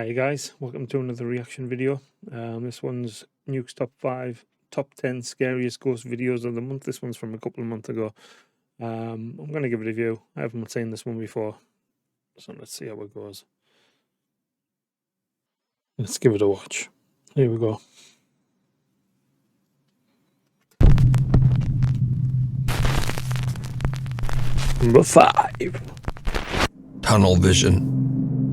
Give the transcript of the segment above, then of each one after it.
Hi guys, welcome to another reaction video. This one's Nuke's top 10 scariest ghost videos of the month. This one's from a couple of months ago. I'm going to give it a view. I haven't seen this one before, so let's see how it goes. Let's give it a watch. Here we go. Number 5. Tunnel vision.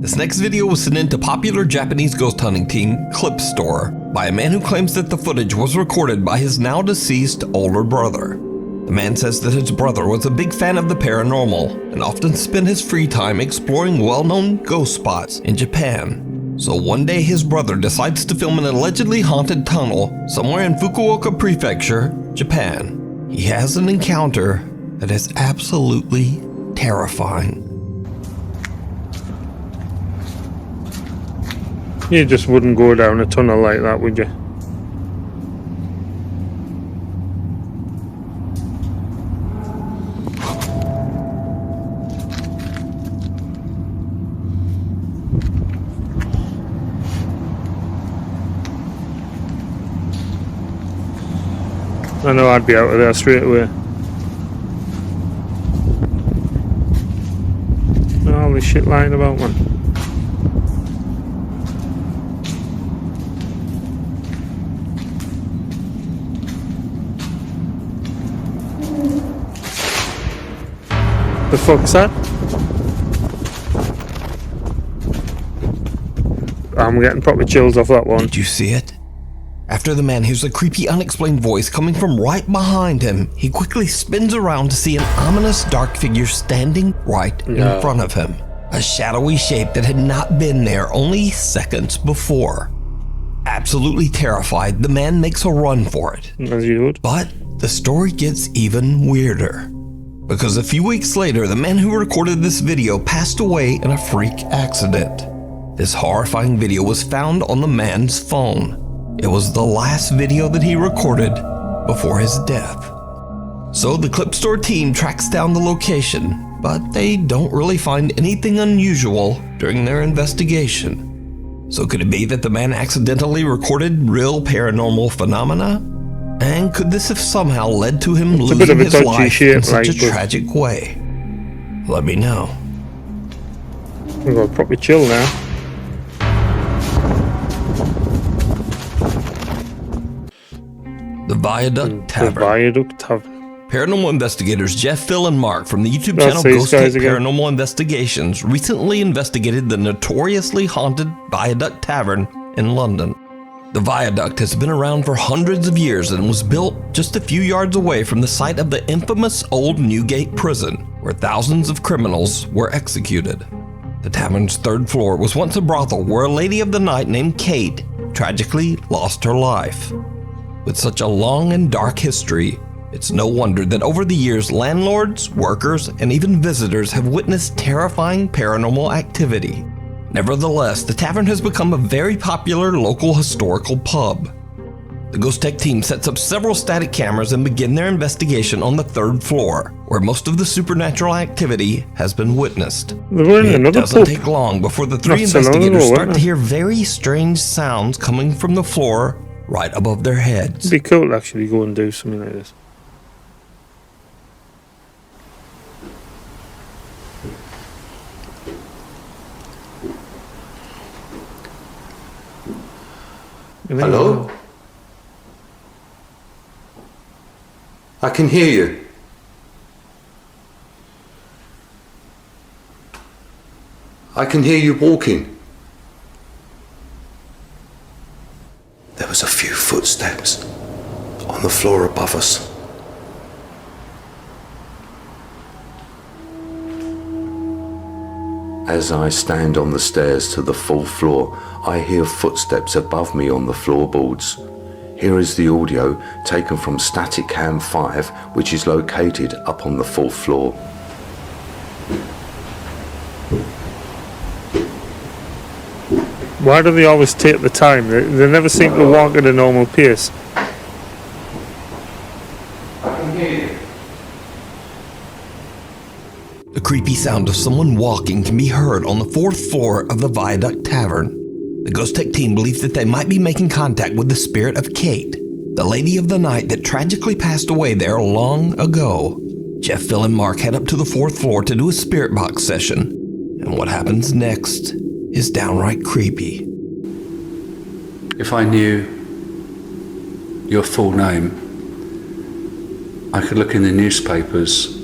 This next video was sent in to popular Japanese ghost hunting team Clipstore by a man who claims that the footage was recorded by his now deceased older brother. The man says that his brother was a big fan of the paranormal and often spent his free time exploring well-known ghost spots in Japan. So one day his brother decides to film an allegedly haunted tunnel somewhere in Fukuoka Prefecture, Japan. He has an encounter that is absolutely terrifying. You just wouldn't go down a tunnel like that, would you? I know I'd be out of there straight away. All this shit lying about, man. The fuck's that? I'm getting proper chills off that one. Did you see it? After the man hears a creepy unexplained voice coming from right behind him, he quickly spins around to see an ominous dark figure standing right in front of him. A shadowy shape that had not been there only seconds before. Absolutely terrified, the man makes a run for it. As you would. But the story gets even weirder. Because a few weeks later, the man who recorded this video passed away in a freak accident. This horrifying video was found on the man's phone. It was the last video that he recorded before his death. So the Clipstore team tracks down the location, but they don't really find anything unusual during their investigation. So could it be that the man accidentally recorded real paranormal phenomena? And could this have somehow led to him losing his life in such a tragic way? Let me know. We've got to properly chill now. The Viaduct Tavern. The Viaduct Tavern. Paranormal investigators Jeff, Phil, and Mark from the YouTube channel Ghostech Paranormal Investigations recently investigated the notoriously haunted Viaduct Tavern in London. The viaduct has been around for hundreds of years and was built just a few yards away from the site of the infamous old Newgate prison, where thousands of criminals were executed. The tavern's third floor was once a brothel where a lady of the night named Kate tragically lost her life. With such a long and dark history, it's no wonder that over the years landlords, workers, and even visitors have witnessed terrifying paranormal activity. Nevertheless, the tavern has become a very popular local historical pub. The Ghostech team sets up several static cameras and begin their investigation on the third floor, where most of the supernatural activity has been witnessed. It doesn't take long before the three investigators start to hear very strange sounds coming from the floor right above their heads. It'd be cool to actually go and do something like this. Hello? I can hear you. I can hear you walking. There was a few footsteps on the floor above us. As I stand on the stairs to the full floor, I hear footsteps above me on the floorboards. Here is the audio taken from Static Cam 5, which is located up on the fourth floor. Why do they always take the time? They never seem to walk at a normal pace. I can hear you. The creepy sound of someone walking can be heard on the fourth floor of the Viaduct Tavern. The Ghostech team believes that they might be making contact with the spirit of Kate, the lady of the night that tragically passed away there long ago. Jeff, Phil, and Mark head up to the 4th floor to do a spirit box session, and what happens next is downright creepy. If I knew your full name, I could look in the newspapers,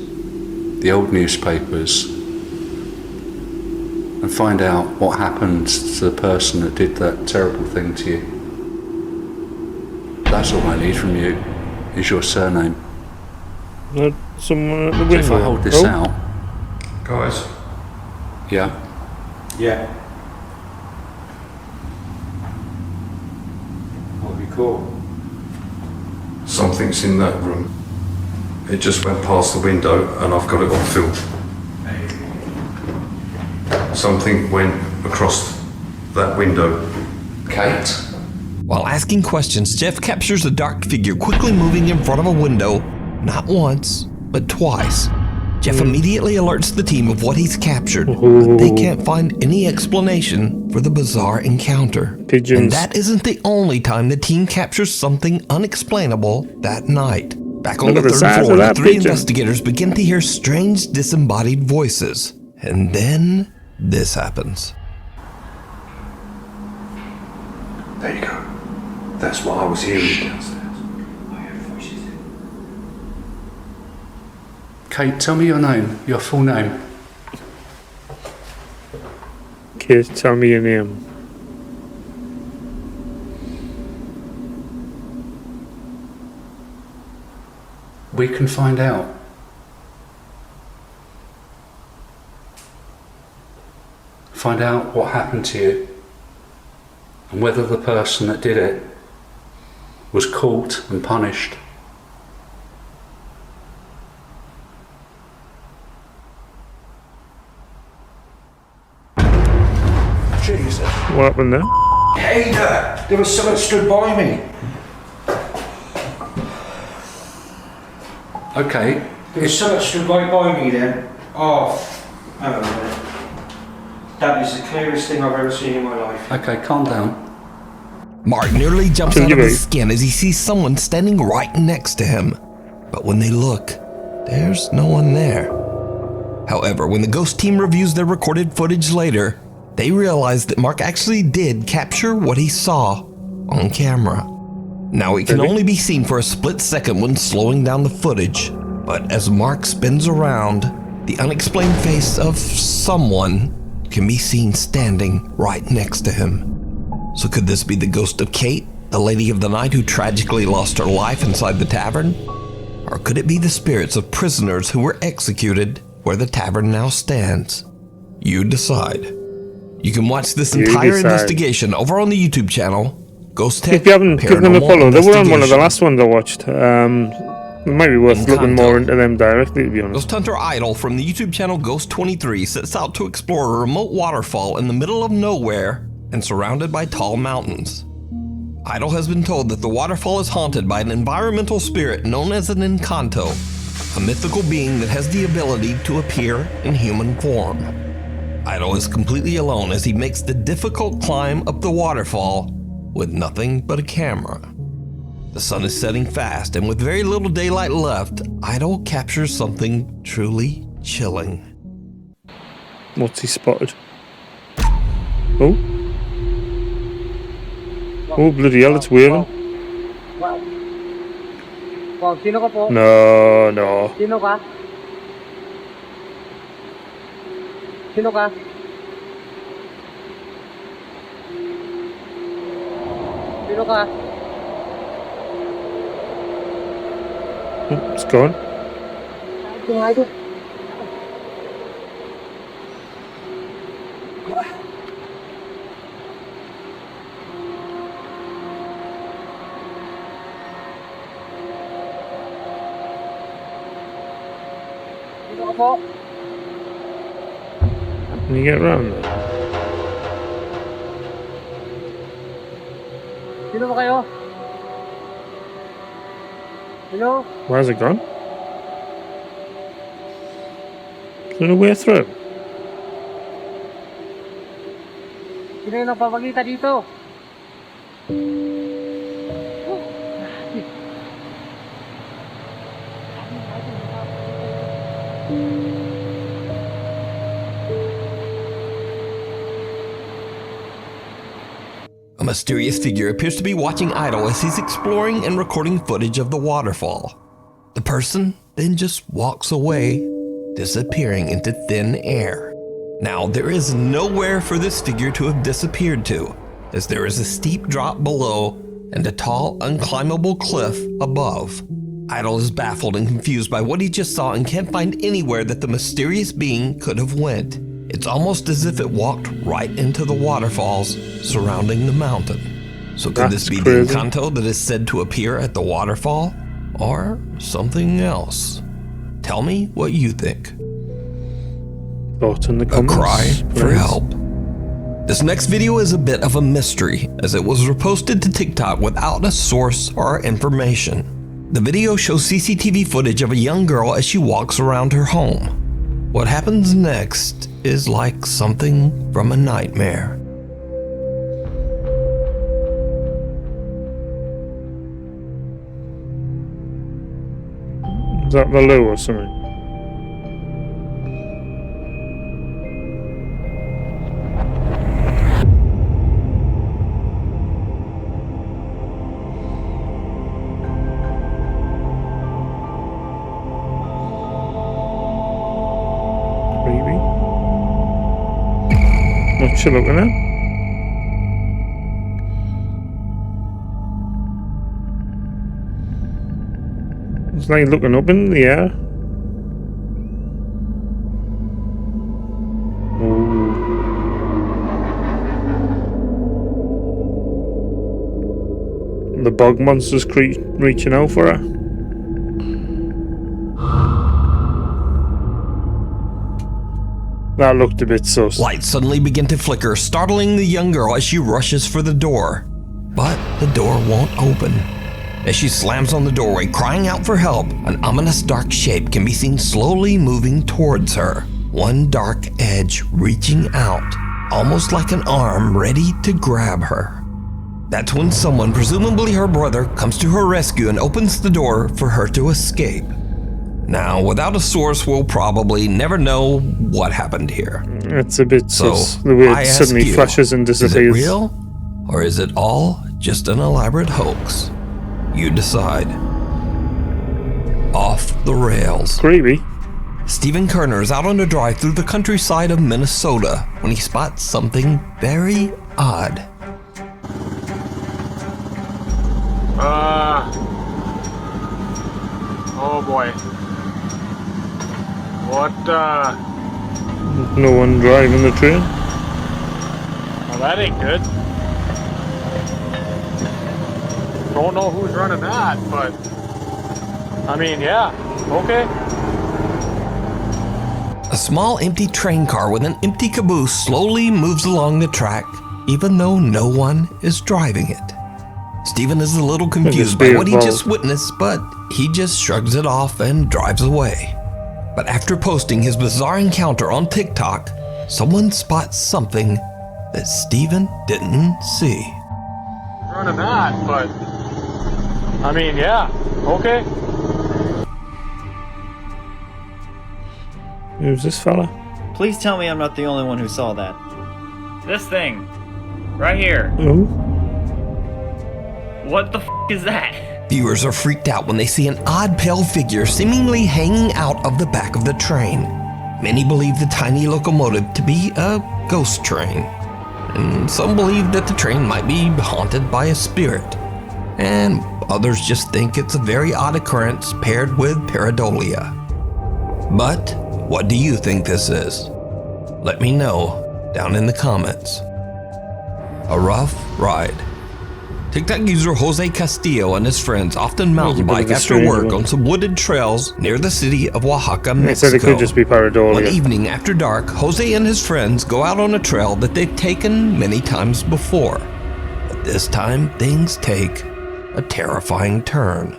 the old newspapers, and find out what happened to the person that did that terrible thing to you. That's all I need from you, is your surname. Someone at the window. So if I hold this out... Guys? Yeah? Yeah. What have you caught? Something's in that room. It just went past the window and I've got it on film. Something went across that window. Kate? While asking questions, Jeff captures a dark figure quickly moving in front of a window, not once, but twice. Jeff immediately alerts the team of what he's captured, but they can't find any explanation for the bizarre encounter. Pigeons. And that isn't the only time the team captures something unexplainable that night. Back on the 3rd floor, the 3 investigators begin to hear strange disembodied voices. And then this happens. There you go. That's what I was hearing downstairs. Kate, tell me your name, your full name. Kate, tell me your name. We can find out. Find out what happened to you and whether the person that did it was caught and punished. Jesus. What happened there? Hey there! There was someone stood by me. Okay. There was someone stood right by me then. Oh, hang on a minute. That is the clearest thing I've ever seen in my life. Okay, calm down. Mark nearly jumps out of his skin as he sees someone standing right next to him. But when they look, there's no one there. However, when the ghost team reviews their recorded footage later, they realize that Mark actually did capture what he saw on camera. Now, it can only be seen for a split second when slowing down the footage, but as Mark spins around, the unexplained face of someone can be seen standing right next to him. So could this be the ghost of Kate, the lady of the night who tragically lost her life inside the tavern? Or could it be the spirits of prisoners who were executed where the tavern now stands? You decide. You can watch this entire investigation over on the YouTube channel, Ghostech Paranormal. If you haven't given them a follow, they were on one of the last ones I watched. It might be worth looking more into them directly, to be honest. Ghost Hunter Idol from the YouTube channel Ghost23 sets out to explore a remote waterfall in the middle of nowhere and surrounded by tall mountains. Idol has been told that the waterfall is haunted by an environmental spirit known as an Encanto, a mythical being that has the ability to appear in human form. Idol is completely alone as he makes the difficult climb up the waterfall with nothing but a camera. The sun is setting fast, and with very little daylight left, Idol captures something truly chilling. What's he spotted? Oh. Oh, bloody hell, it's waving. No, no. Sino ka? Sino ka? Sino ka? It's gone. Can you get around there? Sino ba kayo? Hello? Where's it gone? Is there a way through? Sino yung nagpapakita dito? A mysterious figure appears to be watching idle as he's exploring and recording footage of the waterfall. The person then just walks away, disappearing into thin air. Now, there is nowhere for this figure to have disappeared to, as there is a steep drop below and a tall, unclimbable cliff above. Idle is baffled and confused by what he just saw and can't find anywhere that the mysterious being could have went. It's almost as if it walked right into the waterfalls surrounding the mountain. So could this be the Encanto that is said to appear at the waterfall? Or something else? Tell me what you think. Thoughts in the comments, a cry please. For help. This next video is a bit of a mystery, as it was reposted to TikTok without a source or information. The video shows CCTV footage of a young girl as she walks around her home. What happens next is like something from a nightmare. Is that Valou or something? Creepy. What you looking at? It's like looking up in the air. Ooh. The bog monster's reaching out for her. That looked a bit sus. Lights suddenly begin to flicker, startling the young girl as she rushes for the door. But the door won't open. As she slams on the doorway, crying out for help, an ominous dark shape can be seen slowly moving towards her. One dark edge reaching out, almost like an arm ready to grab her. That's when someone, presumably her brother, comes to her rescue and opens the door for her to escape. Now, without a source, we'll probably never know what happened here. It's a bit sus. The way it suddenly flashes and disappears. Is it real? Or is it all just an elaborate hoax? You decide. Off the rails. Creepy. Stephen Kerner is out on a drive through the countryside of Minnesota when he spots something very odd. Oh boy. What, No one driving the train? well, that ain't good. Don't know who's running that, but I mean, yeah, okay. A small empty train car with an empty caboose slowly moves along the track, even though no one is driving it. Stephen is a little confused by what he just witnessed, but he just shrugs it off and drives away. But after posting his bizarre encounter on TikTok, someone spots something that Stephen didn't see. Running that, but I mean, yeah, okay. Who's this fella? Please tell me I'm not the only one who saw that. This thing. Right here. Oh. What the f*** is that? Viewers are freaked out when they see an odd pale figure seemingly hanging out of the back of the train. Many believe the tiny locomotive to be a ghost train. And some believe that the train might be haunted by a spirit. And others just think it's a very odd occurrence paired with pareidolia. But what do you think this is? Let me know down in the comments. A rough ride. TikTok user Jose Castillo and his friends often mountain bike after work on some wooded trails near the city of Oaxaca, Mexico. They said it could just be pareidolia. One evening after dark, Jose and his friends go out on a trail that they've taken many times before. But this time, things take a terrifying turn.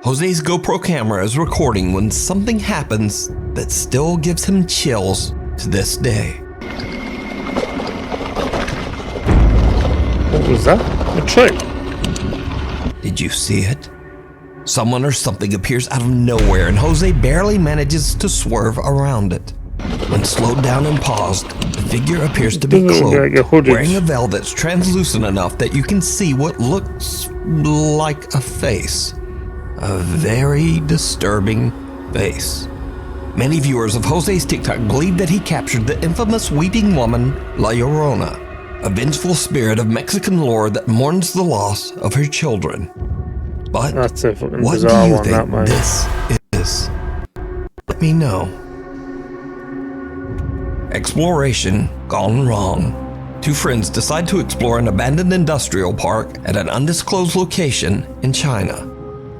Jose's GoPro camera is recording when something happens that still gives him chills to this day. was that? A trick? Did you see it? Someone or something appears out of nowhere and Jose barely manages to swerve around it. When slowed down and paused, the figure appears to be cloaked, wearing a veil that's translucent enough that you can see what looks like a face. A very disturbing face. Many viewers of Jose's TikTok believe that he captured the infamous weeping woman, La Llorona, a vengeful spirit of Mexican lore that mourns the loss of her children. But that's a fucking what do bizarre you one, think that, this is? Let me know. Exploration gone wrong. Two friends decide to explore an abandoned industrial park at an undisclosed location in China.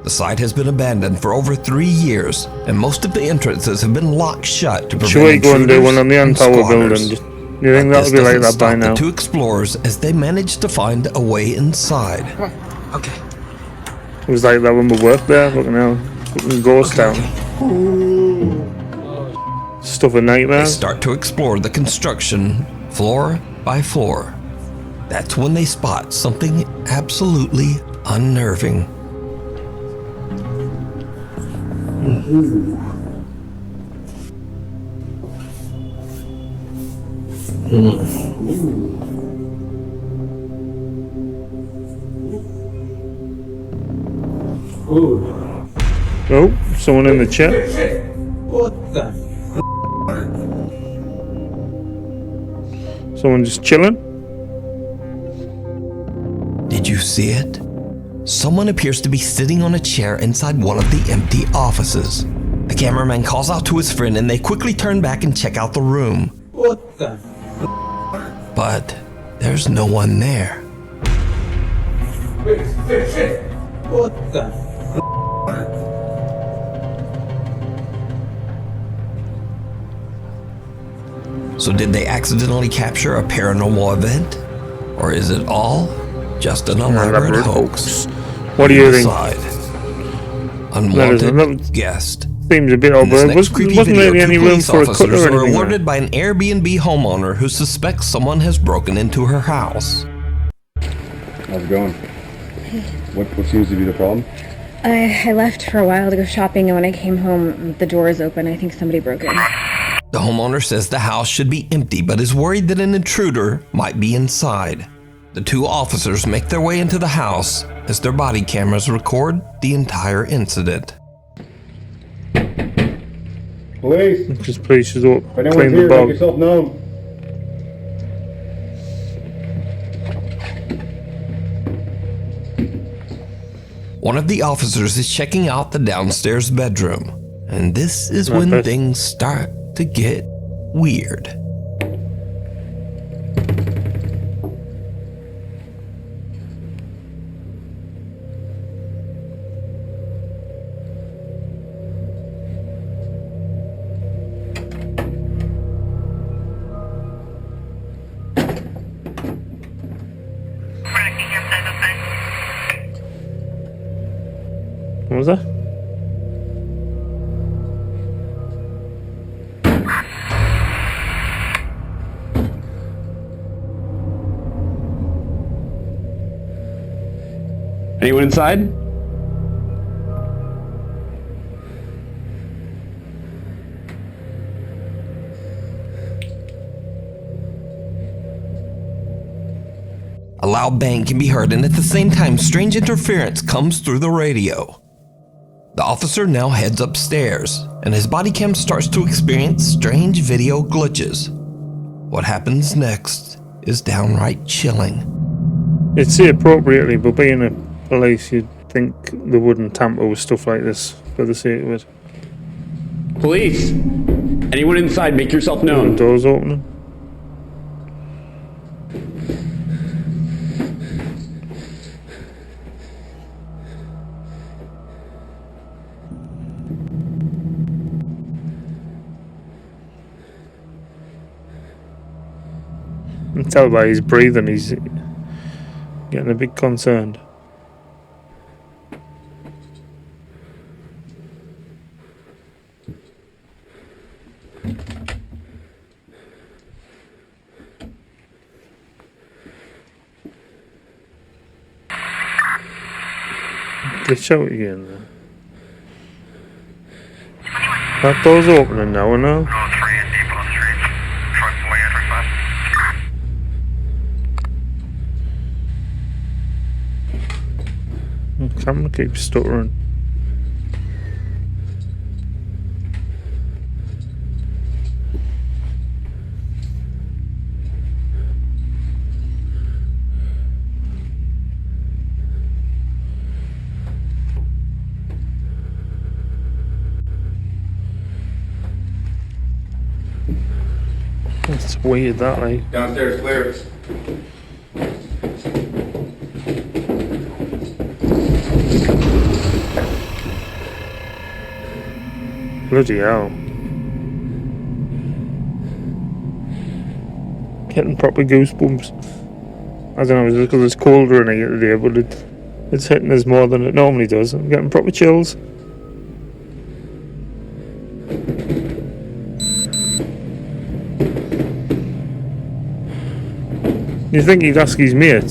The site has been abandoned for over 3 years, and most of the entrances have been locked shut to prevent intruders go and do one on the and Tower squatters. building? You think that'll be like that by now? The two explorers as they manage to find a way inside. Okay. It was like that when we worked there. Fucking hell, fucking ghost town. Stuff of nightmares. They start to explore the construction floor by floor. That's when they spot something absolutely unnerving. Oh, someone in the chat. What the? Someone just chilling. Did you see it? Someone appears to be sitting on a chair inside one of the empty offices. The cameraman calls out to his friend and they quickly turn back and check out the room. What the? But there's no one there. What the? So did they accidentally capture a paranormal event? Or is it all just an elaborate hoax? What do you think? Unwanted guest. Seems a bit odd, but wasn't really any room for a cut or anything. Are alerted by an Airbnb homeowner who suspects someone has broken into her house. How's it going? What seems to be the problem? I left for a while to go shopping, and when I came home, the door is open. I think somebody broke in. The homeowner says the house should be empty, but is worried that an intruder might be inside. The two officers make their way into the house as their body cameras record the entire incident. Police! Just police should up. If anyone's here, make yourself known. One of the officers is checking out the downstairs bedroom, and this is when things start to get weird. What was that? Anyone inside? A loud bang can be heard, and at the same time, strange interference comes through the radio. The officer now heads upstairs, and his body cam starts to experience strange video glitches. What happens next is downright chilling. You'd see appropriately, but being a police, you'd think they wouldn't tamper with stuff like this for the sake of it. Police! Anyone inside, make yourself known. The door's opening. You can tell by his breathing, he's getting a bit concerned. Glitch out again there. That door's opening now, or no? The camera keeps stuttering. It's weird that, like. Downstairs clear. Bloody hell. Getting proper goosebumps. I don't know, it's because it's colder in here today, but it's hitting us more than it normally does. I'm getting proper chills. You think he'd ask his mate?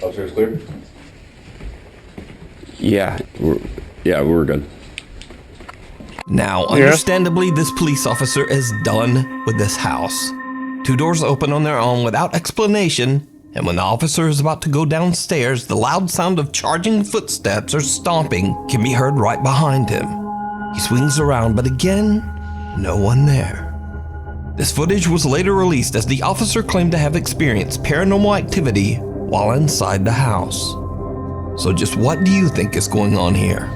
Upstairs clear? Yeah, we're good. Now, understandably, this police officer is done with this house. 2 doors open on their own without explanation, and when the officer is about to go downstairs, the loud sound of charging footsteps or stomping can be heard right behind him. He swings around, but again, no one there. This footage was later released as the officer claimed to have experienced paranormal activity while inside the house. So just what do you think is going on here?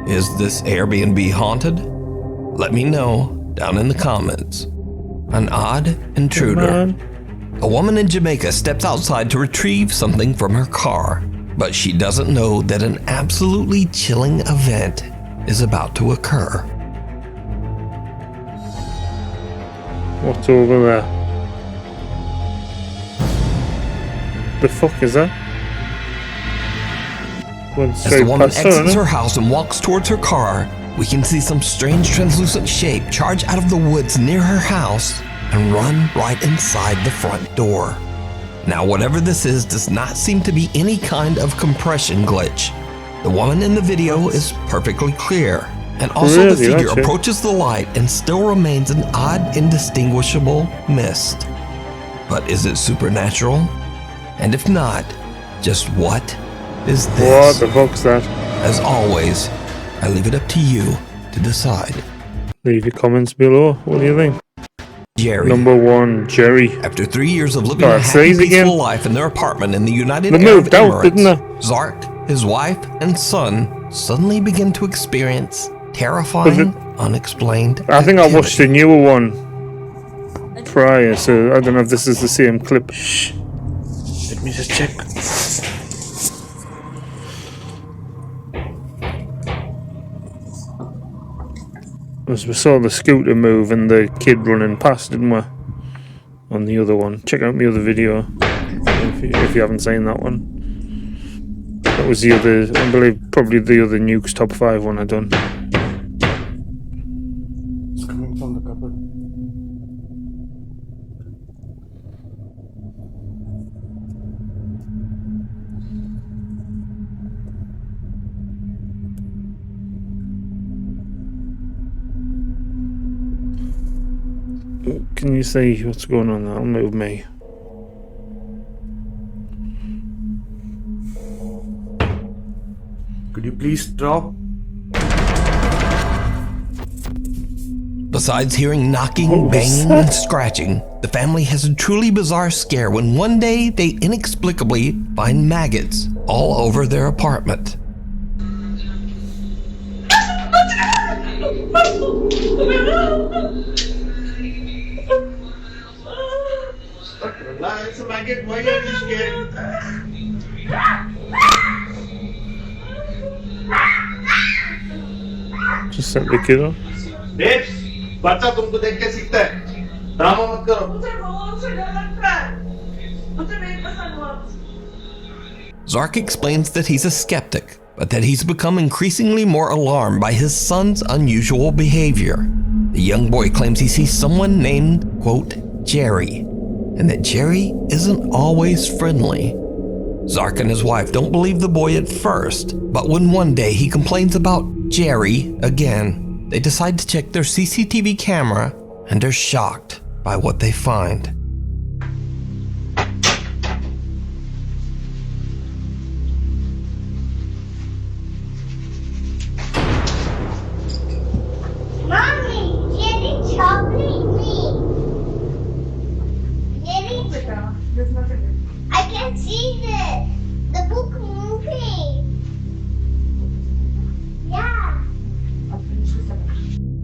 Is this Airbnb haunted? Let me know down in the comments. An odd intruder. A woman in Jamaica steps outside to retrieve something from her car, but she doesn't know that an absolutely chilling event is about to occur. What's over there? The fuck is that? As the woman exits her house and walks towards her car, we can see some strange translucent shape charge out of the woods near her house and run right inside the front door. Now, whatever this is does not seem to be any kind of compression glitch. The woman in the video is perfectly clear, and also the figure approaches the light and still remains an odd, indistinguishable mist. But is it supernatural? And if not, just what is this? What the fuck's that? As always, I leave it up to you to decide. Leave your comments below. What do you think? Jerry. Number 1, Jerry. After 3 years of living a happy, peaceful life in their apartment in the United Arab Emirates, Zark, his wife, and son suddenly begin to experience terrifying, unexplained I think I watched a newer one prior, so I don't know if this is the same clip. Shh. Let me just check. As we saw the scooter move and the kid running past, didn't we? On the other one. Check out my other video if you haven't seen that one. That was the other, I believe, probably the other Nuke's top 5 one I done. It's coming from the cupboard. Can you see what's going on there? I'll move me. Could you please stop? Besides hearing knocking, banging, and scratching, the family has a truly bizarre scare when one day they inexplicably find maggots all over their apartment. Just sent the kid on. बच्चा तुमको देख के सीखता है drama मत करो मुझे बहुत से डर लगता है मुझे नहीं पसंद Zark explains that he's a skeptic, but that he's become increasingly more alarmed by his son's unusual behavior. The young boy claims he sees someone named, quote, Jerry, and that Jerry isn't always friendly. Zark and his wife don't believe the boy at first, but when one day he complains about Jerry again, they decide to check their CCTV camera and are shocked by what they find. Mommy, Jerry chocolate me. Jerry, there's nothing. I can see the book moving. Yeah.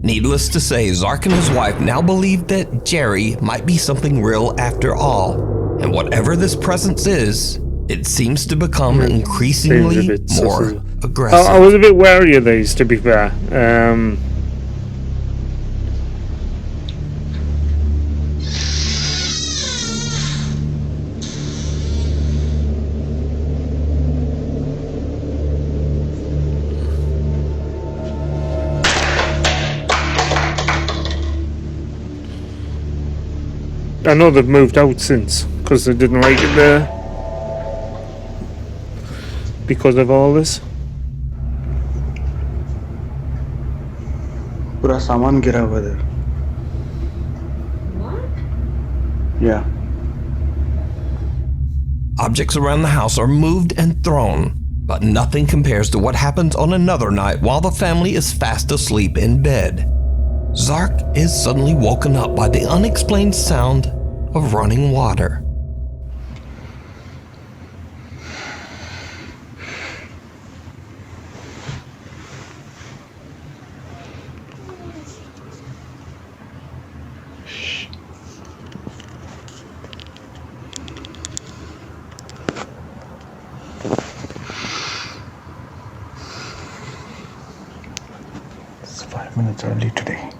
Needless to say, Zark and his wife now believe that Jerry might be something real after all, and whatever this presence is, it seems to become increasingly more aggressive. I was a bit wary of these, to be fair. I know they've moved out since, because they didn't like it there. Because of all this. पूरा सामान गिरा हुआ है. Yeah. Objects around the house are moved and thrown, but nothing compares to what happens on another night while the family is fast asleep in bed. Zark is suddenly woken up by the unexplained sound of running water. It's 5 minutes early today.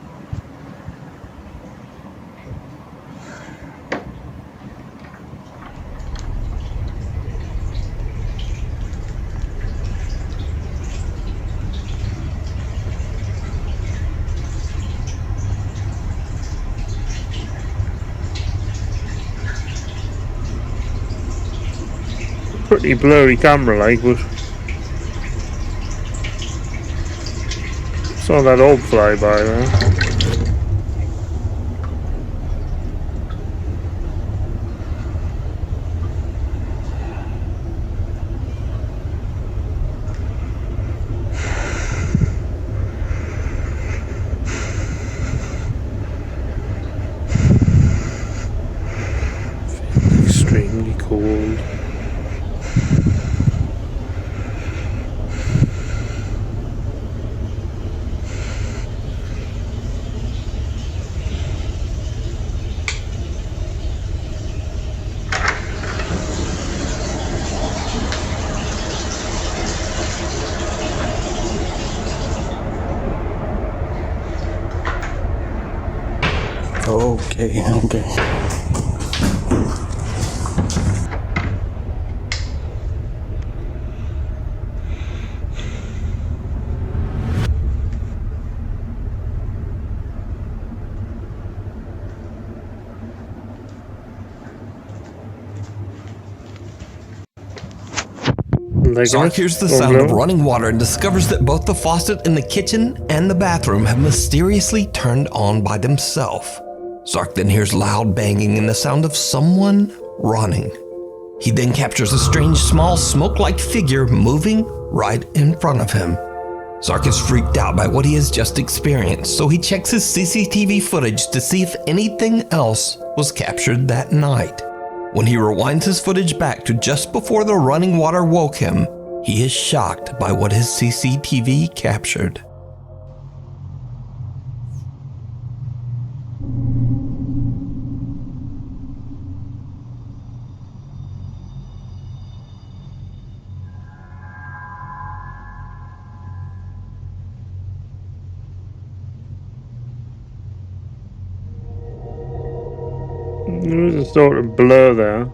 Pretty blurry camera, like, but saw that orb fly by there. Extremely cold. Okay. Zark hears the sound of running water and discovers that both the faucet in the kitchen and the bathroom have mysteriously turned on by themselves. Zark then hears loud banging and the sound of someone running. He then captures a strange, small, smoke-like figure moving right in front of him. Zark is freaked out by what he has just experienced, so he checks his CCTV footage to see if anything else was captured that night. When he rewinds his footage back to just before the running water woke him, he is shocked by what his CCTV captured. There was a sort of blur there.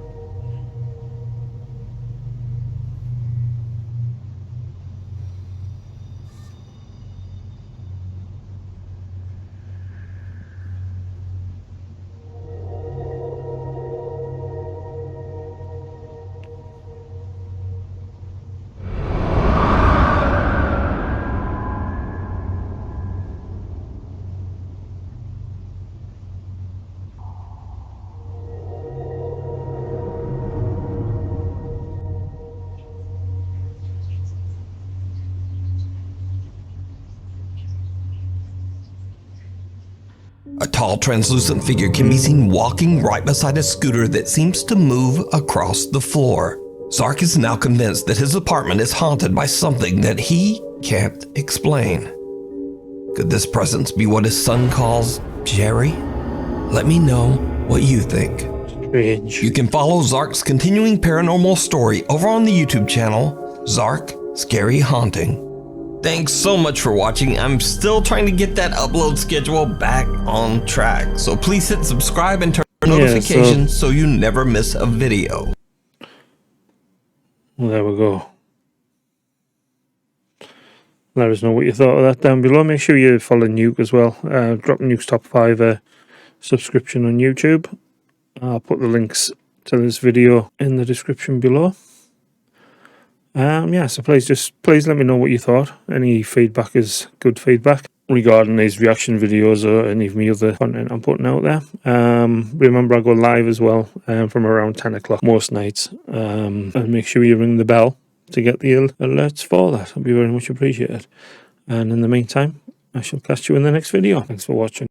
A tall, translucent figure can be seen walking right beside a scooter that seems to move across the floor. Zark is now convinced that his apartment is haunted by something that he can't explain. Could this presence be what his son calls Jerry? Let me know what you think. Strange. You can follow Zark's continuing paranormal story over on the YouTube channel, Zark Scary Haunting. Thanks so much for watching. I'm still trying to get that upload schedule back on track, so please hit subscribe and turn notifications so you never miss a video. Well, there we go. Let us know what you thought of that down below. Make sure you follow Nuke as well. Drop Nuke's Top 5 subscription on YouTube. I'll put the links to this video in the description below. Yeah, so please let me know what you thought. Any feedback is good feedback regarding these reaction videos or any of my other content I'm putting out there. Remember, I go live as well from around 10 o'clock most nights. And make sure you ring the bell to get the alerts for that. It'll be very much appreciated. And in the meantime, I shall catch you in the next video. Thanks for watching.